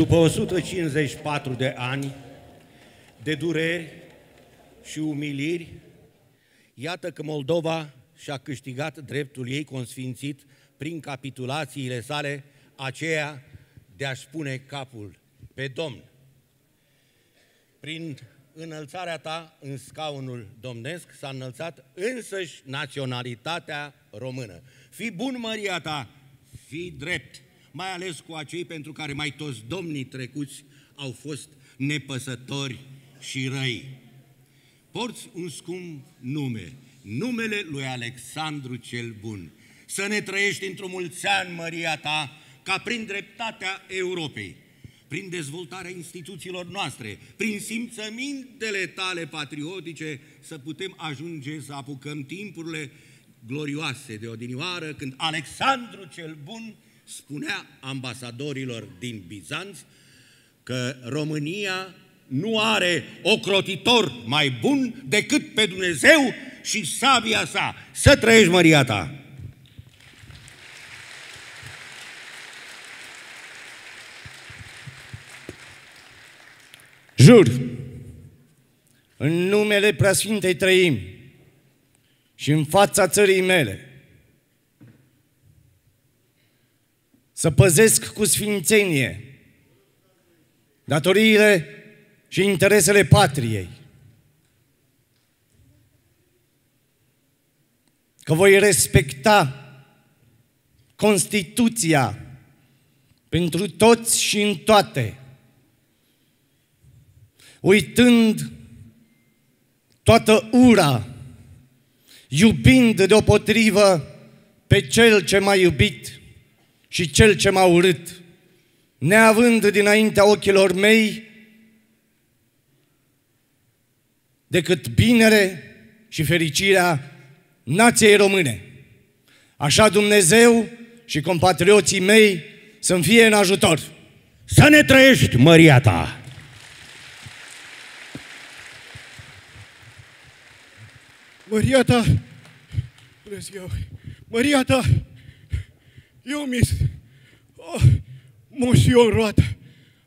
După 154 de ani de dureri și umiliri, iată că Moldova și-a câștigat dreptul ei consfințit prin capitulațiile sale, aceea de a-și pune capul pe Domn. Prin înălțarea ta în scaunul domnesc s-a înălțat însăși naționalitatea română. Fii bun, Măria ta, fii drept, mai ales cu acei pentru care mai toți domnii trecuți au fost nepăsători și răi. Porți un scump nume, numele lui Alexandru cel Bun. Să ne trăiești într-o mulți ani, Măria ta, ca prin dreptatea Europei, prin dezvoltarea instituțiilor noastre, prin simțămintele tale patriotice, să putem ajunge să apucăm timpurile glorioase de odinioară, când Alexandru cel Bun spunea ambasadorilor din Bizanț că România nu are ocrotitor mai bun decât pe Dumnezeu și sabia sa. Să trăiești, Măria ta! Jur, în numele Preasfintei Treimi și în fața țării mele, să păzesc cu sfințenie datoriile și interesele patriei, că voi respecta Constituția pentru toți și în toate, uitând toată ura, iubind deopotrivă pe cel ce m-a iubit și cel ce m-a urât, neavând dinaintea ochilor mei decât binele și fericirea nației române. Așa Dumnezeu și compatrioții mei să-mi fie în ajutor. Să ne trăiești, Măria ta! Măria ta, Măria ta, eu Moș Ion Roată,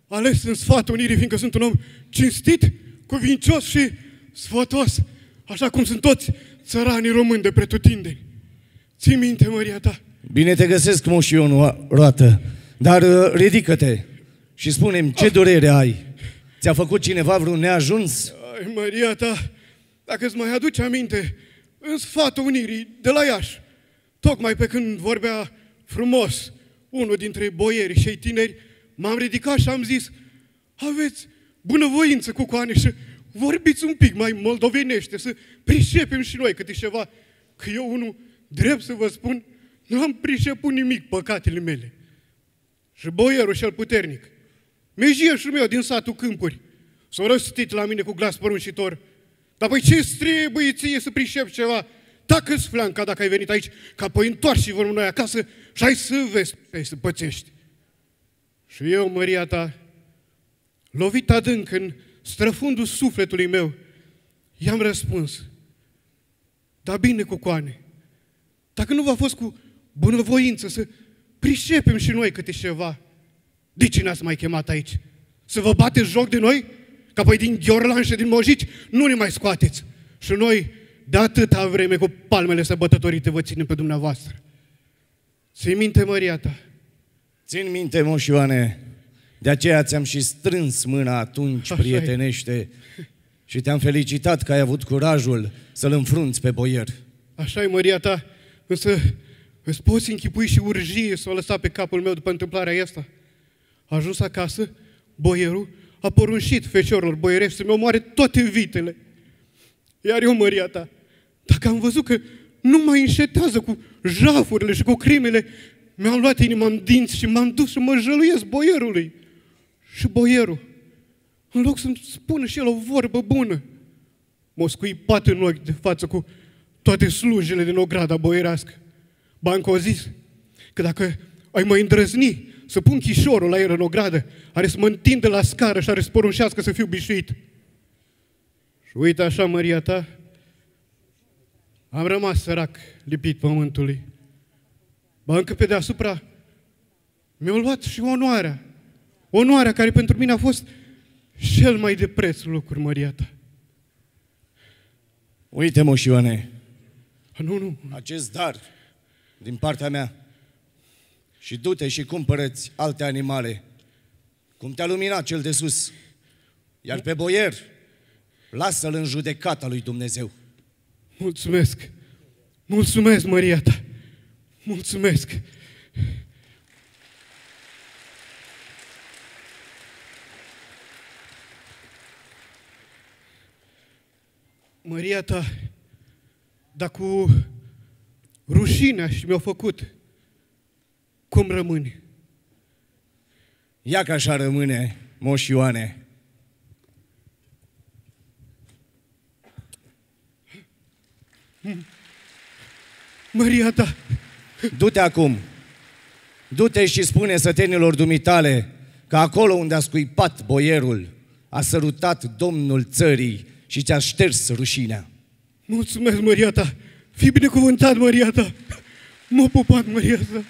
ales în Sfatul Unirii, fiindcă sunt un om cinstit, cuvincios și sfătos, așa cum sunt toți țăranii români de pretutindeni. Ții minte, Măria ta? Bine te găsesc, Moș Ion Roată, dar ridică-te și spune-mi ce durere ai. Ți-a făcut cineva vreun neajuns? Ai, Măria ta, dacă îți mai aduci aminte, în Sfatul Unirii, de la Iași, tocmai pe când vorbea frumos unul dintre boierii și tineri, m-am ridicat și am zis: aveți bunăvoință cu coane și vorbiți un pic mai moldovenește, să pricepem și noi câte ceva, că eu unul, drept să vă spun, nu am priceput nimic păcatele mele. Și boierul cel puternic, mejieșul meu din satul Câmpuri, s-a răstit la mine cu glas poruncitor: dar păi ce-ți trebuie ție să pricepi ceva? Tacă-ți flanca dacă ai venit aici, că apoi întoarci și vom noi acasă și ai să vezi ai să pățești. Și eu, Măria ta, lovit adânc în străfundul sufletului meu, i-am răspuns: da bine, cucoane, dacă nu v-a fost cu bunăvoință să pricepem și noi câte ceva, de ce n-ați mai chemat aici? Să vă bateți joc de noi? Că apoi din Gheorlan și din Mojici nu ne mai scoateți. Și noi, de atâta vreme, cu palmele sărbătotorite, vă ținem pe dumneavoastră. Ții minte, Măria ta? Țin minte, Moș Ioane, de aceea ți-am și strâns mâna atunci, așa prietenește, și te-am felicitat că ai avut curajul să-l înfrunți pe boier. Așa-i, Măria ta, însă îți poți închipui și urgie să o lăsa pe capul meu după întâmplarea asta. A ajuns acasă, boierul a poruncit feciorilor boierești să-mi omoare toate vitele. Iar eu, Măria ta, dacă am văzut că nu mai înșetează cu jafurile și cu crimele, mi-am luat inima în dinți și m-am dus să mă jăluiesc boierului. Și boierul, în loc să-mi spună și el o vorbă bună, m-a scuipat în ochi de față cu toate slujile din ograda boierească. Bancă a zis că dacă ai mai îndrăzni să pun chișorul la el în ogradă, are să mă întindă la scară și are să poruncească să fiu bișuit. Și uite așa, Măria ta, am rămas sărac, lipit pământului. Ba încă pe deasupra mi-au luat și onoarea. onoarea care pentru mine a fost cel mai de preț lucru, Măria ta. Uite, Moș Ioane, Nu. acest dar din partea mea și du-te și cumpără-ți alte animale, cum te-a luminat cel de sus, iar pe boier lasă-l în judecata lui Dumnezeu. Mulțumesc. Mulțumesc, Măria ta. Mulțumesc. Măria ta, dar cu rușinea și mi-au făcut, cum rămâni? Ia că așa rămâne, Moș Ioane. Măria ta, Du-te acum, du-te și spune sătenilor dumitale că acolo unde a scuipat boierul a sărutat Domnul țării și ți-a șters rușinea. mulțumesc, Măria ta. Fii binecuvântat, Măria ta. M-a pupat, Măria ta.